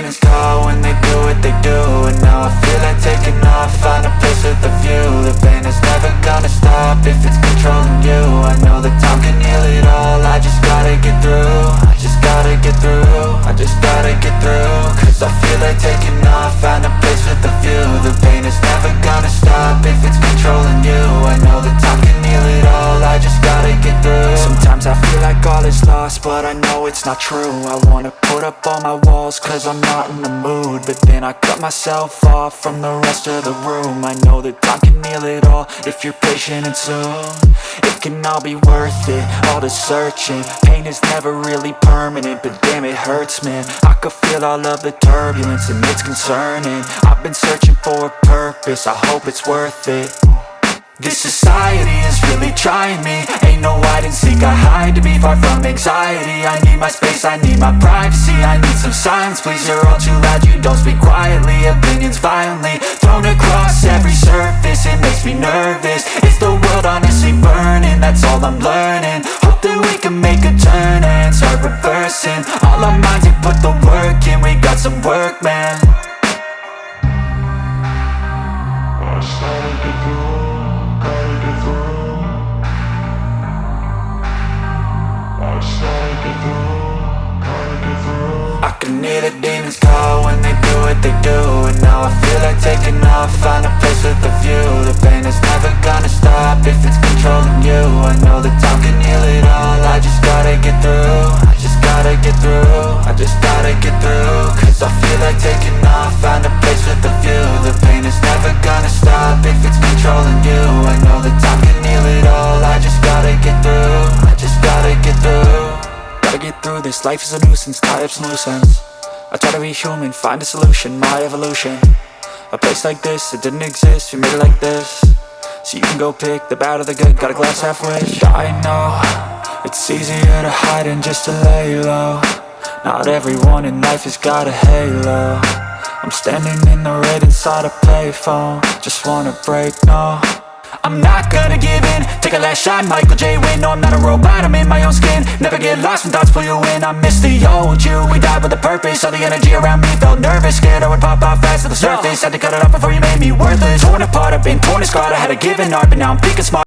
demons call when they do what they do. And now I feel like taking off, find a place with a view. The pain is never gonna stop if it's controlling you. I know that time can heal it all, I just gotta get through. I just gotta get through, I just gotta get through. Cause I feel like taking off, find a place with a view. The pain is never gonna stop if it's controlling you. I know that time can heal it all, I just gotta get through. Sometimes I feel like all is lost, but I know it's not true. I wanna put up all my walls cause I'm not in the mood, but then I cut myself off from the rest of the room. I know that time can heal it all if you're patient and soon. It can all be worth it, all the searching. Pain is never really permanent, but damn it hurts, man. I could feel all of the turbulence and it's concerning. I've been searching for a purpose, I hope it's worth it. This society is really trying me. Ain't no hide and seek, I hide to be far from anxiety. I need my space, I need my privacy. I need some silence, please, you're all too loud. You don't speak quietly, opinions violently thrown across every surface. It makes me nervous, it's the world honestly burning. That's all I'm learning, hope that we can make a turn and start reversing. All our minds, we put the work in, we got some work, man. I started to go. I can hear the demons call when they do what they do. And now I feel like taking off, find a place with a view. The pain is never gonna stop if it's controlling you. I know that time can heal it all, I just gotta get through. I just gotta get through, I just gotta get through. Cause I feel like taking off, find a place with a view. The pain is never gonna stop if it's controlling you. I know that time can heal it all, I just gotta get through. I just gotta get through. Gotta get through this, life is a nuisance, tie up some loose ends. I try to be human, find a solution, my evolution. A place like this, it didn't exist, we made it like this. So you can go pick the bad or the good, got a glass halfway. I know, it's easier to hide than just to lay low. Not everyone in life has got a halo. I'm standing in the red inside a payphone, just wanna break, no. I'm not gonna give in, take a last shot, Michael J. Win. No, I'm not a robot, I'm in my own skin. Never get lost when thoughts pull you in. I miss the old you, we died with a purpose. All the energy around me felt nervous, scared I would pop off fast to the surface. Had to cut it off before you made me worthless. Torn apart, I've been torn and scarred. I had a given art, but now I'm thinking smart.